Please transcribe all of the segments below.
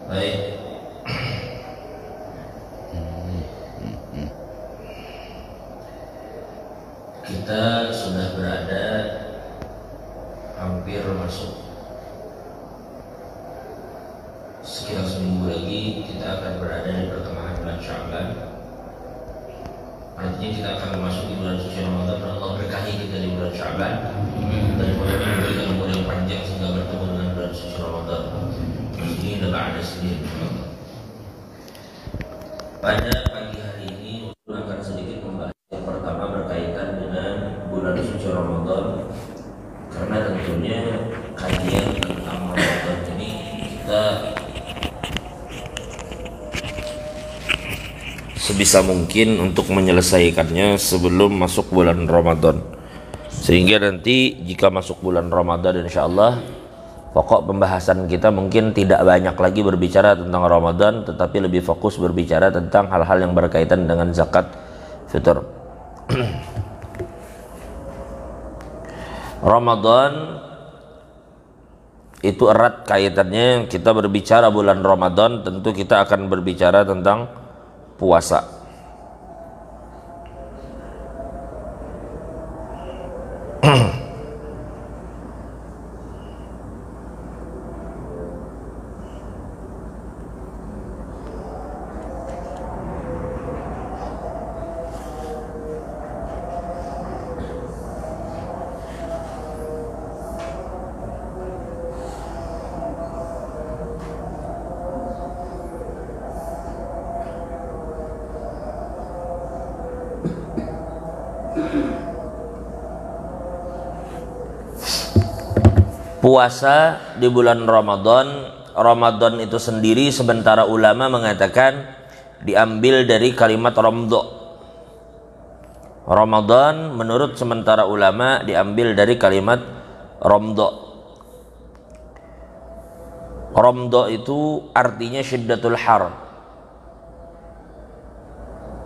Baik, kita sudah berada hampir masuk sekitar seminggu lagi kita akan berada di pertengahan bulan Sya'ban. Artinya kita akan masuk di bulan suci Ramadan dan Allah berkahi kita di bulan Sya'ban dan mudah-mudahan memberikan umur yang panjang sehingga bertemu dengan bulan suci Ramadan. Ini adalah ada sendiri. Pada pagi hari ini akan sedikit membahas yang pertama berkaitan dengan bulan suci Ramadan, karena tentunya kajian tentang Ramadan ini kita sebisa mungkin untuk menyelesaikannya sebelum masuk bulan Ramadan, sehingga nanti jika masuk bulan Ramadan insyaallah pokok pembahasan kita mungkin tidak banyak lagi berbicara tentang Ramadan, tetapi lebih fokus berbicara tentang hal-hal yang berkaitan dengan zakat fitr. Ramadan itu erat kaitannya. Kita berbicara bulan Ramadan, tentu kita akan berbicara tentang puasa. Puasa di bulan Ramadan itu sendiri sementara ulama mengatakan diambil dari kalimat romdo. Ramadan menurut sementara ulama diambil dari kalimat romdo. Romdo itu artinya syiddatul har.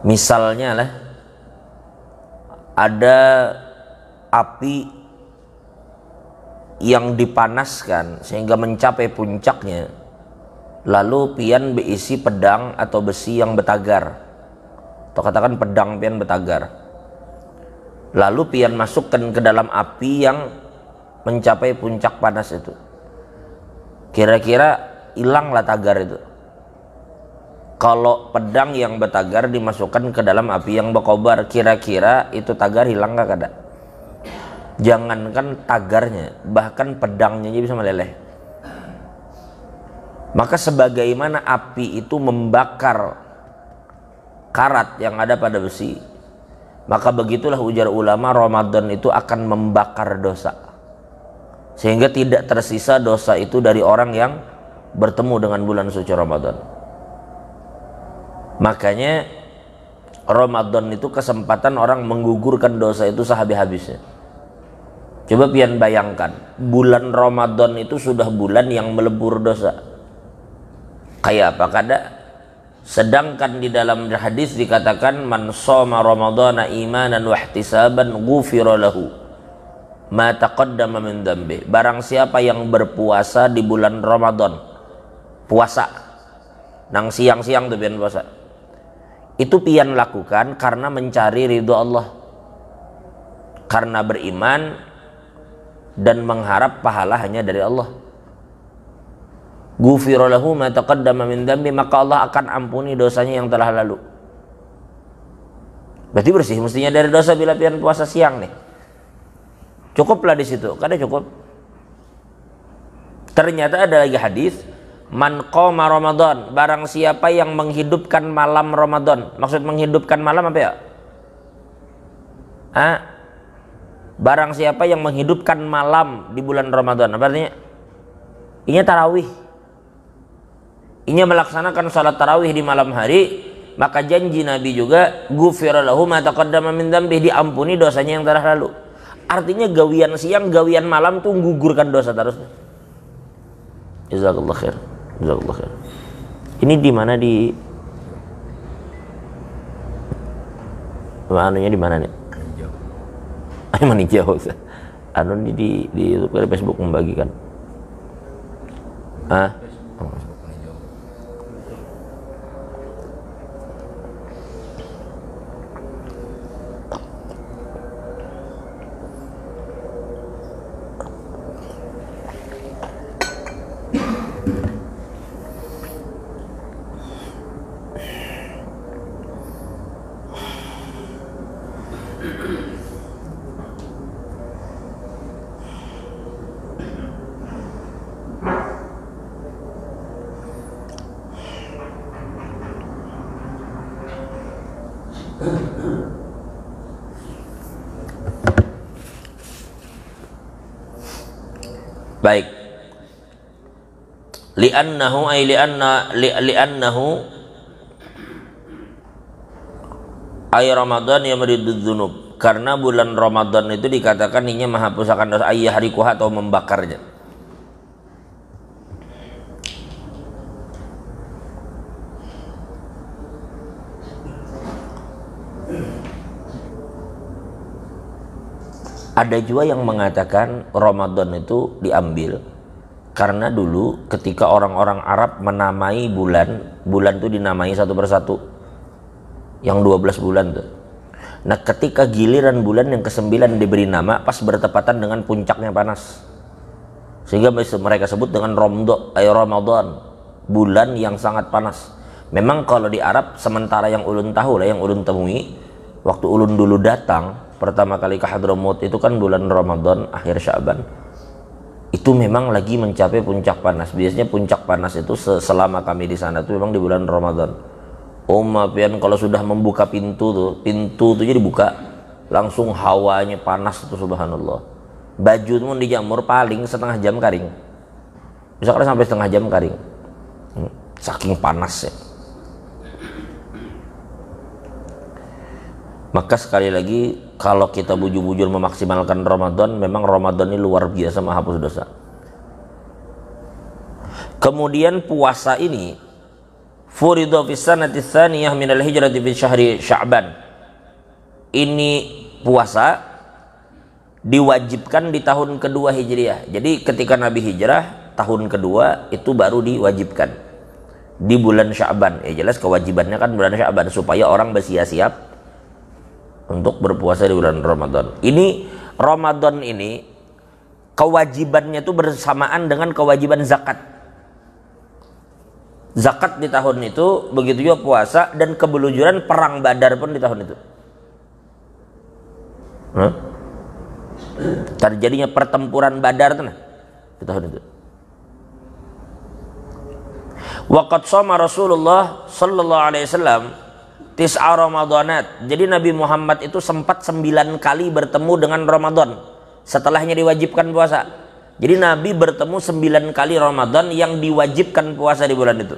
Misalnya lah, ada api yang dipanaskan sehingga mencapai puncaknya, lalu pian berisi pedang atau besi yang betagar, atau katakan pedang pian betagar, lalu pian masukkan ke dalam api yang mencapai puncak panas itu, kira-kira hilanglah tagar itu. Kalau pedang yang betagar dimasukkan ke dalam api yang berkobar, kira-kira itu tagar hilang gak kada? Jangankan tagarnya, bahkan pedangnya bisa meleleh. Maka sebagaimana api itu membakar karat yang ada pada besi, maka begitulah ujar ulama, Ramadan itu akan membakar dosa, sehingga tidak tersisa dosa itu dari orang yang bertemu dengan bulan suci Ramadan. Makanya Ramadan itu kesempatan orang menggugurkan dosa itu sehabis-habisnya. Coba pian bayangkan, bulan Ramadan itu sudah bulan yang melebur dosa. Kayak apa kada? Sedangkan di dalam hadis dikatakan man shoma ramadhana imanan wa ihtisaban ghufira lahu ma taqaddama min dzambi. Barang siapa yang berpuasa di bulan Ramadan, puasa nang siang-siang tuh pian puasa, itu pian lakukan karena mencari ridho Allah, karena beriman dan mengharap pahala hanya dari Allah. Ghufira lahu ma taqaddama min dzambi, maka Allah akan ampuni dosanya yang telah lalu. Berarti bersih mestinya dari dosa bila pian puasa siang nih. Cukuplah di situ, kada cukup. Ternyata ada lagi hadis, man qama Ramadan, barang siapa yang menghidupkan malam Ramadan. Maksud menghidupkan malam apa ya? Barang siapa yang menghidupkan malam di bulan Ramadan, apa artinya? Inya tarawih, inya melaksanakan salat tarawih di malam hari, maka janji Nabi juga ghufira lahu ma taqaddama min dzambi, diampuni dosanya yang telah lalu. Artinya gawian siang, gawian malam tuh menggugurkan dosa terus. Jazakallah khair. Jazakallah khair. Ini di mana di anunya di mana nih? Meninjau. Anu di Facebook membagikan. Baik. Li'annahu ay li'annahu ay Ramadan yamridud dzunub. Karena bulan Ramadan itu dikatakan ini menghapuskan dosa, ayyahriquha atau membakarnya. Ada juga yang mengatakan Ramadan itu diambil karena dulu ketika orang-orang Arab menamai bulan itu dinamai satu persatu, yang 12 bulan tuh. Nah ketika giliran bulan yang ke-9 diberi nama pas bertepatan dengan puncaknya panas, sehingga mereka sebut dengan Ramadan, bulan yang sangat panas. Memang kalau di Arab, sementara yang ulun tahu lah, yang ulun temui waktu ulun dulu datang pertama kali ke Hadramaut itu kan bulan Ramadan akhir Sya'ban, itu memang lagi mencapai puncak panas. Biasanya puncak panas itu selama kami di sana itu memang di bulan Ramadan. Pian kalau sudah membuka pintu tuh jadi buka, langsung hawanya panas itu, subhanallah. Baju itu dijamur paling setengah jam kering, misalkan sampai setengah jam kering, saking panasnya. Maka sekali lagi, kalau kita bujur-bujur memaksimalkan Ramadan, memang Ramadan ini luar biasa menghapus dosa. Kemudian puasa ini furidha fis sanati tsaniyah minal hijrati fi syahri Sya'ban. Ini puasa diwajibkan di tahun kedua Hijriah. Jadi ketika Nabi hijrah tahun kedua itu baru diwajibkan di bulan Sya'ban. Jelas kewajibannya kan bulan Sya'ban supaya orang bersiap-siap untuk berpuasa di bulan Ramadan. Ini Ramadan ini kewajibannya itu bersamaan dengan kewajiban zakat. Zakat di tahun itu, begitu juga puasa, dan kebelujuran perang Badar pun di tahun itu. Terjadinya pertempuran Badar itu di tahun itu. Waqad shoma Rasulullah sallallahu alaihi wasallam tis'a Ramadanat. Jadi Nabi Muhammad itu sempat 9 kali bertemu dengan Ramadan setelahnya diwajibkan puasa. Jadi Nabi bertemu 9 kali Ramadan yang diwajibkan puasa di bulan itu.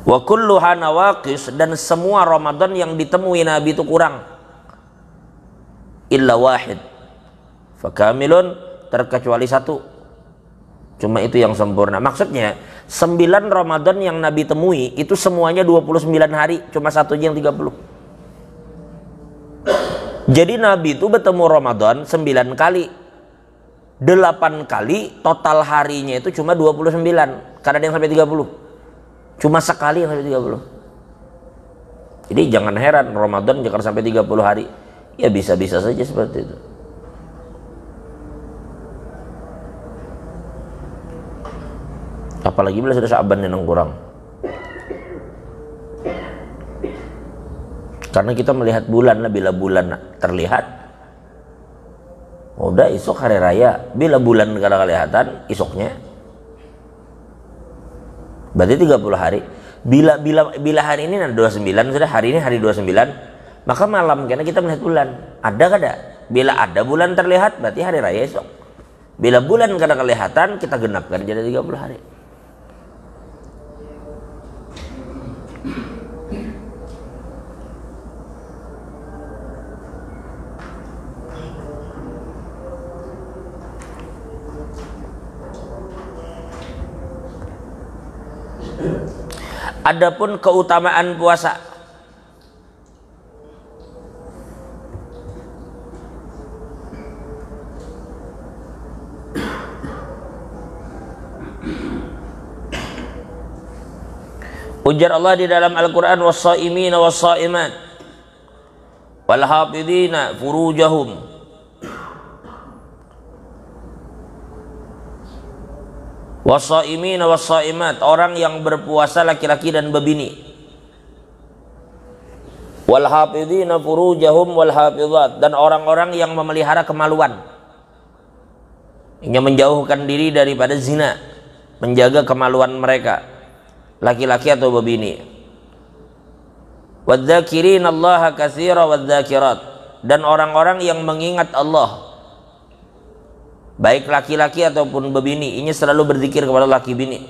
Wa kulluha nawaqis, dan semua Ramadan yang ditemui Nabi itu kurang. Illa wahid fakamilun, terkecuali satu, cuma itu yang sempurna. Maksudnya 9 Ramadan yang Nabi temui itu semuanya 29 hari, cuma satu yang 30. Jadi Nabi itu bertemu Ramadan 9 kali, 8 kali total harinya itu cuma 29, karena ada yang sampai 30, cuma sekali yang sampai 30. Jadi jangan heran Ramadan jangan sampai 30 hari, ya bisa-bisa saja seperti itu. Apalagi bila sudah Sya'ban yang kurang. Karena kita melihat bulan lah, bila bulan terlihat udah esok hari raya, bila bulan kada kelihatan esoknya berarti 30 hari. Bila hari ini 29 sudah, hari ini hari 29, maka malam karena kita melihat bulan ada kada, bila ada bulan terlihat berarti hari raya esok. Bila bulan kada kelihatan kita genapkan jadi 30 hari. Adapun keutamaan puasa, ujar Allah di dalam Al-Quran, was-shaimina was-shaimat wal hafidhina furujahum was-shaimina was-shaimat, orang yang berpuasa laki-laki dan bebini, wal hafidhina furujahum wal hafidhat, dan orang-orang yang memelihara kemaluan. Inya menjauhkan diri daripada zina, menjaga kemaluan mereka, laki-laki atau bebini. Wadzakirin Allah katsira wadzakirat, dan orang-orang yang mengingat Allah, baik laki-laki ataupun bebini, ini selalu berzikir kepada laki bini,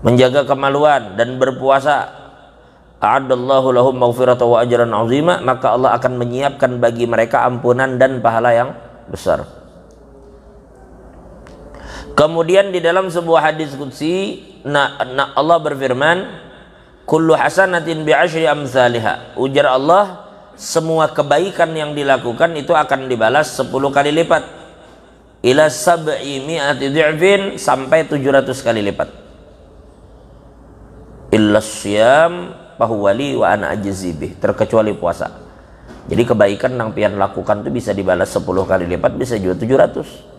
menjaga kemaluan dan berpuasa. A'addallahu lahum maghfiratan wa ajran 'azima, maka Allah akan menyiapkan bagi mereka ampunan dan pahala yang besar. Kemudian di dalam sebuah hadis qudsi, Allah berfirman, kullu hasanatin bi'asyri amsalha. Ujar Allah, semua kebaikan yang dilakukan itu akan dibalas 10 kali lipat. Ila sab'i mi'ati dhi'fin, sampai 700 kali lipat. Illa syiyam fahuwali wa ana ajzibih, terkecuali puasa. Jadi kebaikan yang pian lakukan itu bisa dibalas 10 kali lipat, bisa juga 700.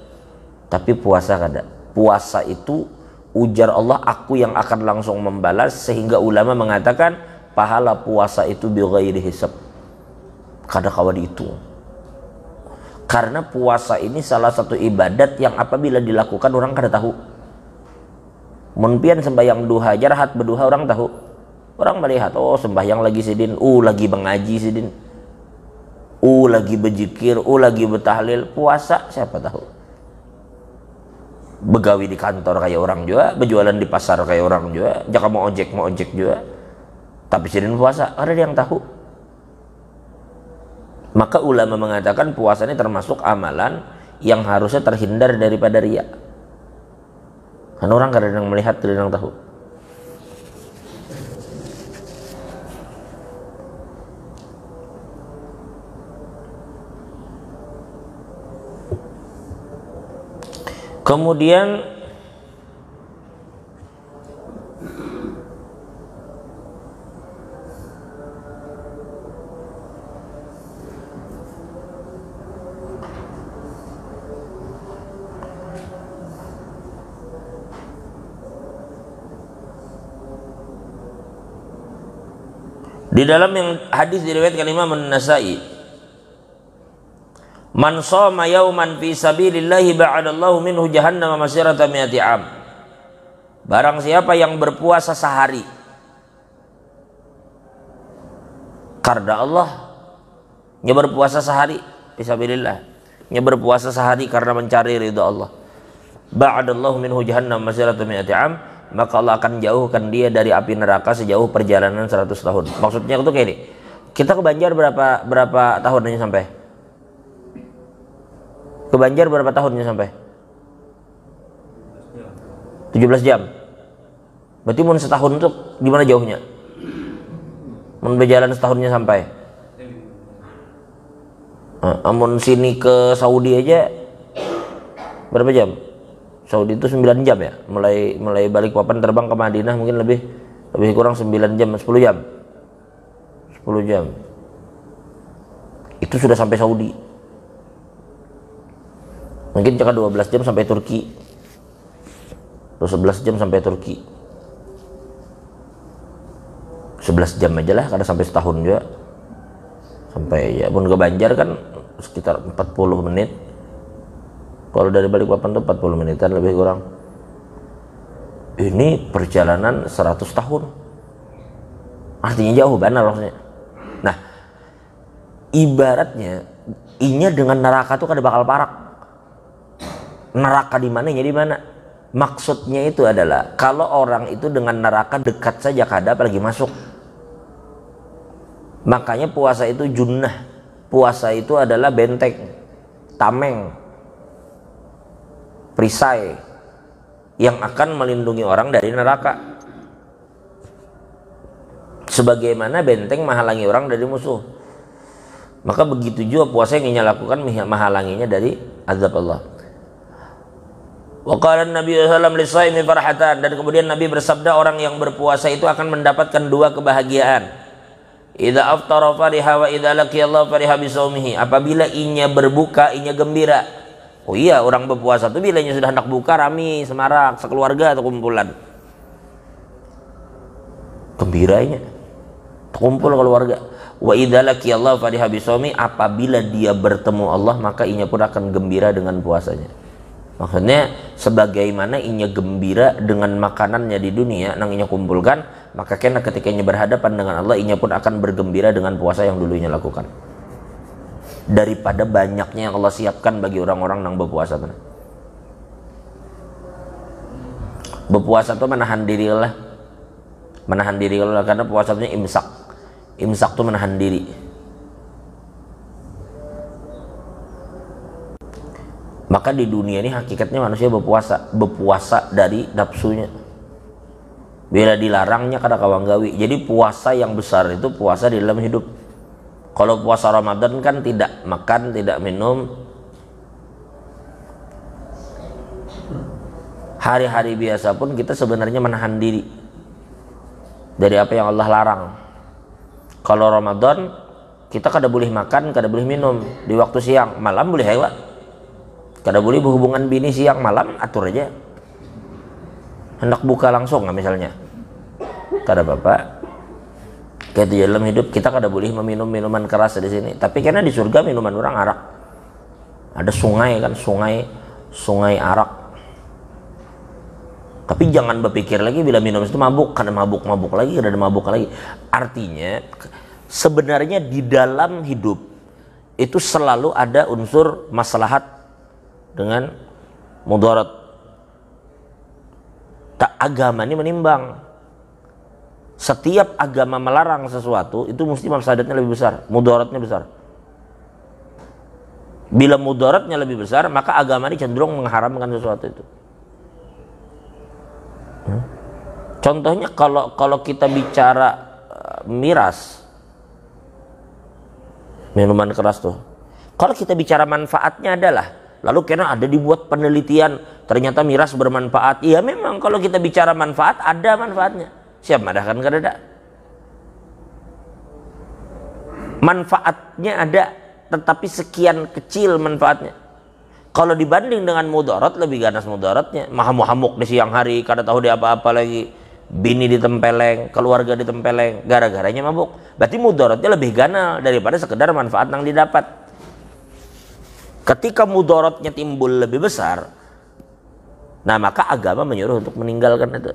Tapi puasa kada. Puasa itu ujar Allah, aku yang akan langsung membalas, sehingga ulama mengatakan pahala puasa itu bighairi hisab. Kada kawa dihitung. Karena puasa ini salah satu ibadat yang apabila dilakukan orang kada tahu. Mun pian sembahyang duha aja rahat berduha orang tahu. Orang melihat, oh sembahyang lagi sidin, lagi mengaji sidin, lagi berzikir, lagi bertahlil. Puasa siapa tahu. Begawi di kantor kayak orang juga, berjualan di pasar kayak orang juga, jaka mau ojek juga. Tapi sidin puasa, ada yang tahu. Maka ulama mengatakan puasa ini termasuk amalan yang harusnya terhindar daripada riya. Karena orang kadang yang melihat, kadang yang tahu. Kemudian di dalam yang hadis diriwayatkan Imam An-Nasa'i, man shoma yauman fi sabilillahi ba'adallahu minhu jahannama masirata mi'ati am. Barang siapa yang berpuasa sehari karena Allah, nya berpuasa sehari fi sabilillah, nya berpuasa sehari karena mencari ridha Allah, ba'adallahu minhu jahannama masirata mi'ati am, maka Allah akan jauhkan dia dari api neraka sejauh perjalanan 100 tahun. Maksudnya itu kayak ini, kita ke Banjar berapa tahun aja sampai? Ke Banjar berapa tahunnya sampai? 17 jam. Berarti mun setahun tuh gimana jauhnya? Mun berjalan setahunnya sampai. Amun sini ke Saudi aja berapa jam? Saudi itu 9 jam ya. Mulai balik papan terbang ke Madinah mungkin lebih kurang 9 jam, 10 jam. 10 jam. Itu sudah sampai Saudi. Mungkin cakap 12 jam sampai Turki, atau 11 jam sampai Turki. 11 jam aja lah, karena sampai setahun juga. Sampai ya pun ke Banjar kan sekitar 40 menit. Kalau dari Balikpapan tuh 40 menitan lebih kurang. Ini perjalanan 100 tahun. Artinya jauh benar maksudnya. Nah, ibaratnya inya dengan neraka tuh kada bakal parak. Neraka di mananya di mana? Maksudnya itu adalah kalau orang itu dengan neraka dekat saja kada apalagi masuk. Makanya puasa itu junnah. Puasa itu adalah benteng, tameng, perisai yang akan melindungi orang dari neraka. Sebagaimana benteng menghalangi orang dari musuh. Maka begitu juga puasa yang ingin lakukan menghalanginya dari azab Allah. Wa qala Nabi sallallahu alaihi wasallam farhatan, dan kemudian Nabi bersabda orang yang berpuasa itu akan mendapatkan 2 kebahagiaan. Idza aftara fariha wa idza laqiya Allah fariha bi shaumihi. Apabila inya berbuka, inya gembira. Oh iya, orang berpuasa itu bila inya sudah hendak buka rami, semarak, sekeluarga atau kumpulan. Gembiranya. Kumpul keluarga. Wa idza laqiyallahu fariha bisawmi, apabila dia bertemu Allah maka inya pun akan gembira dengan puasanya. Maksudnya sebagaimana inya gembira dengan makanannya di dunia nang inya kumpulkan, maka kena ketika inya berhadapan dengan Allah inya pun akan bergembira dengan puasa yang dulu inya lakukan. Daripada banyaknya yang Allah siapkan bagi orang-orang nang berpuasa. Berpuasa itu menahan diri lah. Menahan diri lah, karena puasa itu imsak. Imsak itu menahan diri. Maka di dunia ini hakikatnya manusia berpuasa dari nafsunya. Bila dilarangnya kada kawang gawi. Jadi puasa yang besar itu puasa di dalam hidup. Kalau puasa Ramadan kan tidak makan, tidak minum. Hari-hari biasa pun kita sebenarnya menahan diri dari apa yang Allah larang. Kalau Ramadan kita kada boleh makan, kada boleh minum di waktu siang, malam boleh hewan. Kada boleh berhubungan bini siang malam, atur aja. Hendak buka langsung nggak misalnya, kada apa-apa. Kayak di dalam hidup kita kada boleh meminum minuman keras di sini. Tapi karena di surga minuman orang arak. Ada sungai kan, sungai arak. Tapi jangan berpikir lagi bila minum itu mabuk, kada mabuk lagi, kada mabuk lagi. Artinya sebenarnya di dalam hidup itu selalu ada unsur maslahat dengan mudarat. Tak, agama ini menimbang. Setiap agama melarang sesuatu itu mesti mafsadatnya lebih besar, mudaratnya besar. Bila mudaratnya lebih besar, maka agama ini cenderung mengharamkan sesuatu itu. Contohnya kalau kita bicara miras, minuman keras tuh. Kalau kita bicara manfaatnya adalah, lalu karena ada dibuat penelitian ternyata miras bermanfaat. Iya memang kalau kita bicara manfaat ada manfaatnya. Siap madahkan kada? Manfaatnya ada, tetapi sekian kecil manfaatnya. Kalau dibanding dengan mudarat, lebih ganas mudaratnya. Mahamuk di siang hari, kada tahu dia apa-apa lagi. Bini ditempeleng, keluarga ditempeleng, gara-garanya mabuk. Berarti mudaratnya lebih ganal daripada sekedar manfaat yang didapat. Ketika mudaratnya timbul lebih besar, nah maka agama menyuruh untuk meninggalkan itu.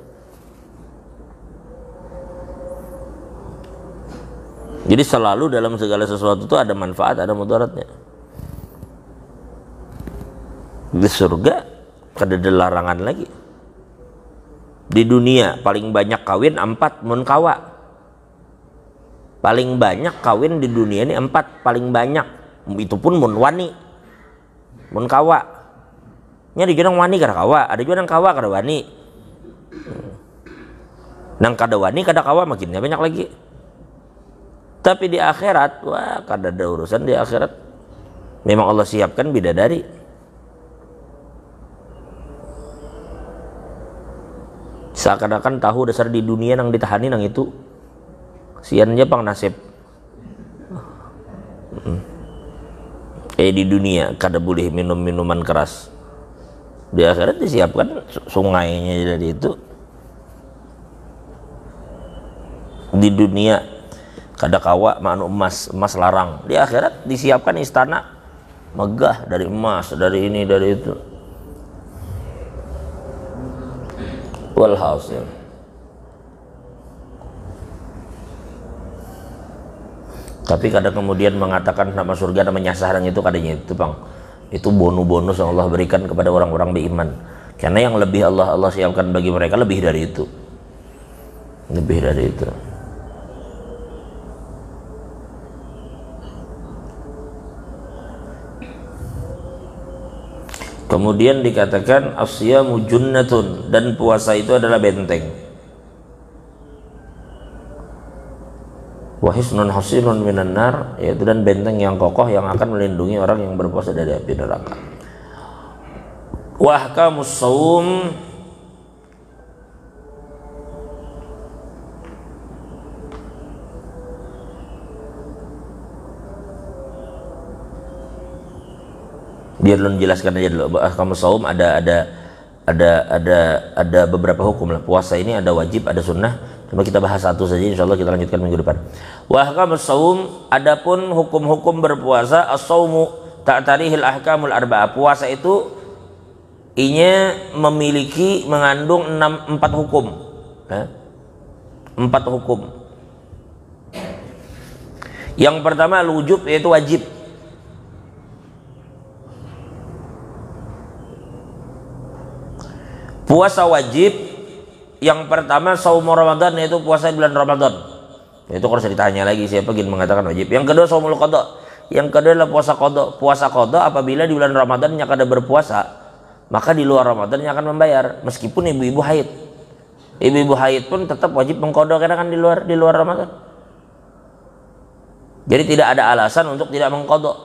Jadi selalu dalam segala sesuatu itu ada manfaat, ada mudaratnya. Di surga kada ada larangan lagi. Di dunia paling banyak kawin 4 mun kawa. Paling banyak kawin di dunia ini 4, paling banyak. Itu pun mun wani. Mun kawa. Nya di junang wani kada kawa, ada juga nang kawa kada wani. Nang kada wani kada kawa makinnya banyak lagi. Tapi di akhirat, wah kada ada urusan di akhirat. Memang Allah siapkan bidadari. Seakan-akan tahu dasar di dunia nang ditahani nang itu. Siannya pang nasib. Di dunia kada boleh minum minuman keras. Di akhirat disiapkan sungainya dari itu. Di dunia kada kawa manu emas larang. Di akhirat disiapkan istana megah dari emas, dari ini, dari itu. Walhasil, tapi kadang kemudian mengatakan nama surga nama nyasar itu kadangnya itu bang, itu bonus yang Allah berikan kepada orang-orang beriman. Karena yang lebih Allah siapkan bagi mereka lebih dari itu, lebih dari itu. Kemudian dikatakan asyamu junnatun, dan puasa itu adalah benteng. Wa hisnun hasinun minan nar, yaitu dan benteng yang kokoh yang akan melindungi orang yang berpuasa dari api neraka. Wa ahkamus shaum, dia belum jelaskan aja dulu. Ahkamus shaum ada beberapa hukum lah. Puasa ini ada wajib, ada sunnah. Coba kita bahas satu saja, insyaallah kita lanjutkan minggu depan. Wa ahkamus shaum, adapun hukum-hukum berpuasa, as-shaumu ta'tarihil ahkamul arba'ah. Puasa itu memiliki mengandung 4 hukum. 4 hukum. Yang pertama al-wujub, yaitu wajib. Puasa wajib yang pertama saum Ramadan, yaitu puasa bulan Ramadan. Itu kalau saya ditanya lagi siapa yang mengatakan wajib. Yang kedua saumul qada. Yang kedua adalah puasa qada. Puasa qada apabila di bulan Ramadan yang kada berpuasa, maka di luar Ramadan yang akan membayar, meskipun ibu-ibu haid. Ibu-ibu haid pun tetap wajib mengqada karena kan di luar Ramadan. Jadi tidak ada alasan untuk tidak mengqada.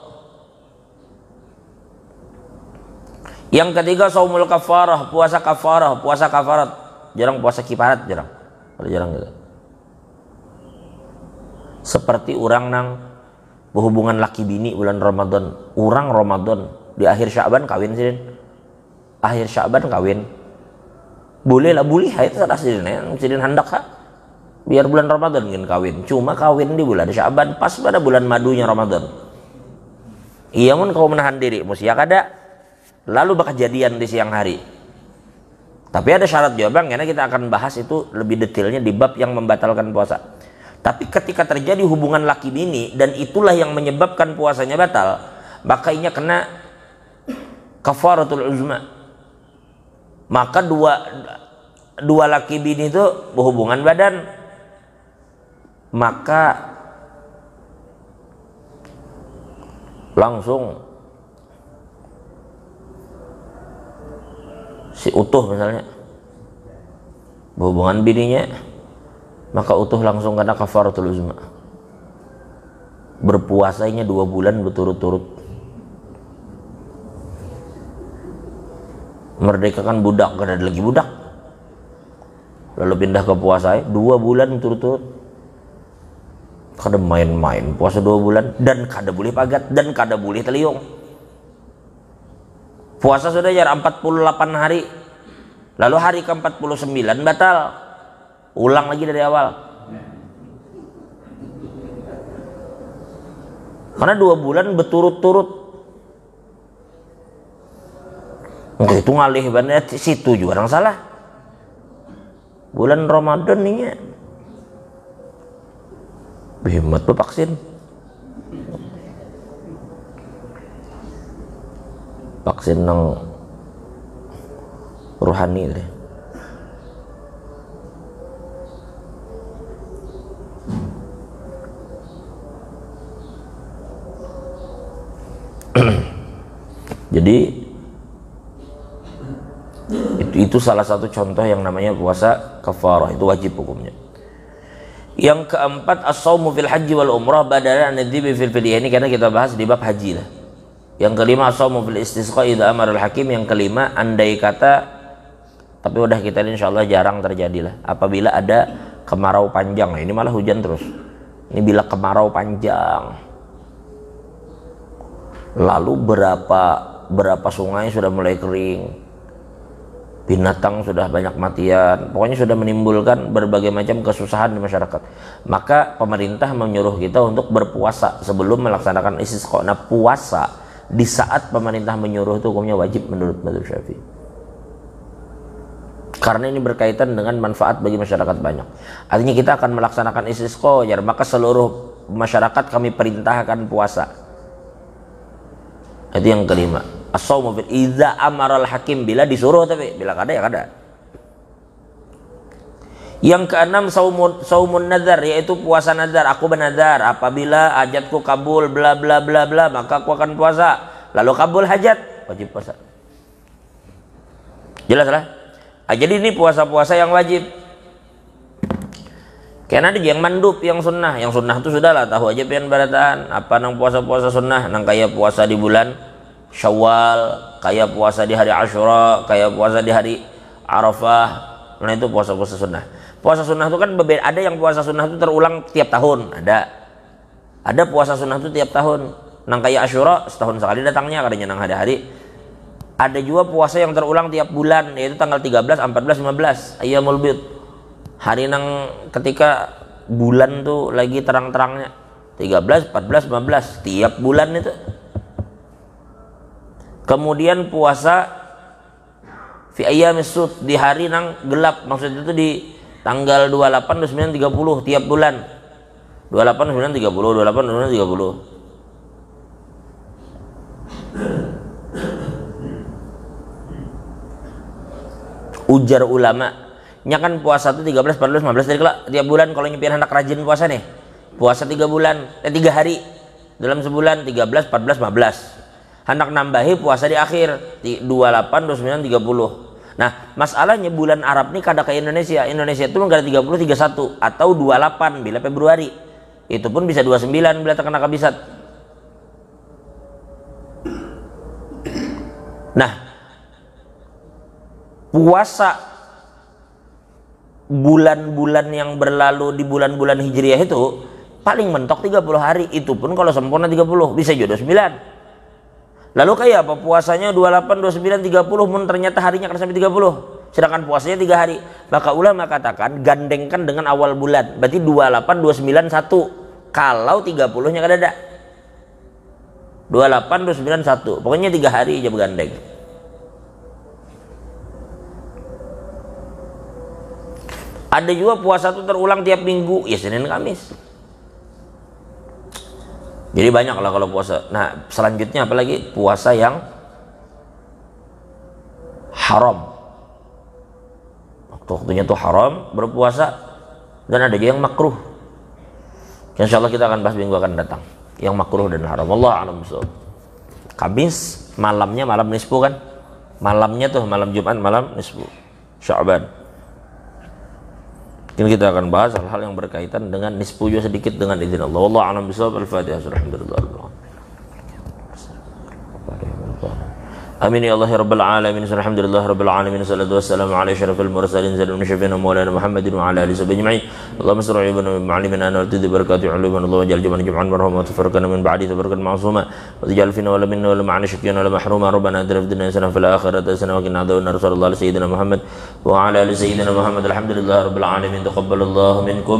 Yang ketiga saumul kafarah, puasa kafarah, puasa kafarat. Jarang puasa kifarat, jarang. Kalau jarang gitu. Seperti orang nang berhubungan laki bini bulan Ramadan, orang Ramadan di akhir Sya'ban kawin sih. Akhir Sya'ban kawin. Boleh lah, boleh haid sadah sidin hendak ha. Biar bulan Ramadan ingin kawin. Cuma kawin di bulan Sya'ban pas pada bulan madunya Ramadan. Iya mun kau menahan diri, musia kada. Lalu bakal jadian di siang hari. Tapi ada syarat jawaban, karena kita akan bahas itu lebih detailnya di bab yang membatalkan puasa. Tapi ketika terjadi hubungan laki bini dan itulah yang menyebabkan puasanya batal, maka ini kena kafaratul uzma. Maka dua laki bini itu berhubungan badan, maka langsung si utuh misalnya berhubungan bininya, maka utuh langsung kena kafaratul uzma. Berpuasanya 2 bulan berturut-turut. Merdekakan budak, kada ada lagi budak, lalu pindah ke puasa 2 bulan berturut-turut. Kada main-main puasa 2 bulan, dan kada boleh pagat, dan kada boleh teliung. Puasa sudah jarak 48 hari, lalu hari ke-49 batal, ulang lagi dari awal. Karena 2 bulan berturut-turut. Itu ngalih banget, situ juga orang salah. Bulan Ramadan ini hemat tuh vaksin. Vaksin nang rohani deh. Jadi itu salah satu contoh yang namanya puasa kafarah, itu wajib hukumnya. Yang keempat as-shaumu fil haji wal umrah badalan an-nadhibi fil fidyah, ini karena kita bahas di bab haji lah. Yang kelima as-shaumu fil istisqa idza amara al-hakim. Yang kelima andai kata, tapi udah kita insyaallah jarang terjadi lah, apabila ada kemarau panjang. Nah, ini malah hujan terus. Ini bila kemarau panjang, lalu berapa sungai sudah mulai kering, binatang sudah banyak matian, pokoknya sudah menimbulkan berbagai macam kesusahan di masyarakat, maka pemerintah menyuruh kita untuk berpuasa sebelum melaksanakan istisqa. Nah, puasa di saat pemerintah menyuruh itu hukumnya wajib menurut mazhab Syafi'i, karena ini berkaitan dengan manfaat bagi masyarakat banyak. Artinya kita akan melaksanakan istisqa, maka seluruh masyarakat kami perintahkan puasa. Itu yang kelima. As-shaumu fil idza amara al-hakim, bila disuruh, tapi bila kada ya kada. Yang keenam saumun nazar, yaitu puasa nazar. Aku bernazar apabila hajatku kabul bla bla bla bla, maka aku akan puasa. Lalu kabul hajat, wajib puasa. Jelas lah. Jadi ini puasa-puasa yang wajib. Karena ada yang mandub, yang sunnah. Yang sunnah itu sudahlah tahu aja pian barataan. Apa nang puasa-puasa sunnah, nang kayak puasa di bulan Syawal, kayak puasa di hari Asyura, kayak puasa di hari Arafah. Nah, itu puasa-puasa sunnah. Puasa sunnah itu kan berbeda. Ada yang puasa sunnah itu terulang tiap tahun, ada puasa sunnah itu tiap tahun. Nang kayak Asyura setahun sekali datangnya, kadangnya nang hari-hari. Ada juga puasa yang terulang tiap bulan, yaitu tanggal 13, 14, 15 Ayyamul Bid. hari nang ketika bulan tuh lagi terang-terangnya 13, 14, 15 tiap bulan itu. Kemudian puasa fi ayyamis sud di hari nang gelap, maksudnya itu di tanggal 28, 29, 30 tiap bulan. 28, 29, 30, 28, 29, 30. Ujar ulama, nya kan puasa itu 13, 14, 15 dari tiap bulan. Kalau nyepir anak rajin puasa nih, puasa 3 bulan, 3 hari dalam sebulan, 13, 14, 15. Hendak nambahi puasa di akhir 28, 29, 30. Nah, masalahnya bulan Arab nih kada ke Indonesia. Indonesia itu enggak ada 30, 31 atau 28 bila Februari. Itu pun bisa 29 bila terkena kabisat. Nah, puasa bulan-bulan yang berlalu di bulan-bulan Hijriah itu paling mentok 30 hari. Itu pun kalau sempurna 30, bisa juga 29. Lalu kayak apa puasanya 28, 29, 30 mun ternyata harinya kan sampai 30. Sedangkan puasanya 3 hari. Maka ulama katakan gandengkan dengan awal bulan. Berarti 28, 29, 1. Kalau 30-nya kada ada. 28, 29, 1. Pokoknya 3 hari aja bergandeng. Ada juga puasa itu terulang tiap minggu, ya Senin Kamis. Jadi banyak lah kalau puasa. Nah, selanjutnya apalagi puasa yang haram. Waktu-waktunya tuh haram berpuasa, dan ada juga yang makruh. Insya Allah kita akan bahas minggu akan datang. Yang makruh dan haram. Allah a'lam bishawab. Kamis malamnya malam nisfu kan? Malamnya tuh malam Jumat malam nisfu Sya'ban. Mungkin kita akan bahas hal-hal yang berkaitan dengan nisfu juga sedikit dengan izin Allah. Wallahu a'lam bishawab. Al-Fatihah. Alhamdulillah. Amin ya Allah ya Rabbal Alamin. Alhamdulillah Rabbil Alamin. Salatu wassalamu ala asyrafil mursalin sayyidina syafiina maulana Muhammadin wa ala alihi wa sahbihi ajma'in. Allahumma sirri ibana ma'alimina wa tudhi barakatuh uluman Allah wa jal jam'an jam'an marhuma wa tafarraqana min ba'di tafarraqan ma'suma wa tajal fina wa la minna wa la ma'ana syakiyana wa la mahruma rabbana atina fid dunya hasanah wa fil akhirati hasanah wa qina adzaban nar. Sallallahu alaihi sayyidina Muhammad wa ala ali sayyidina Muhammad. Alhamdulillah Rabbil Alamin. Taqabbalallahu minkum.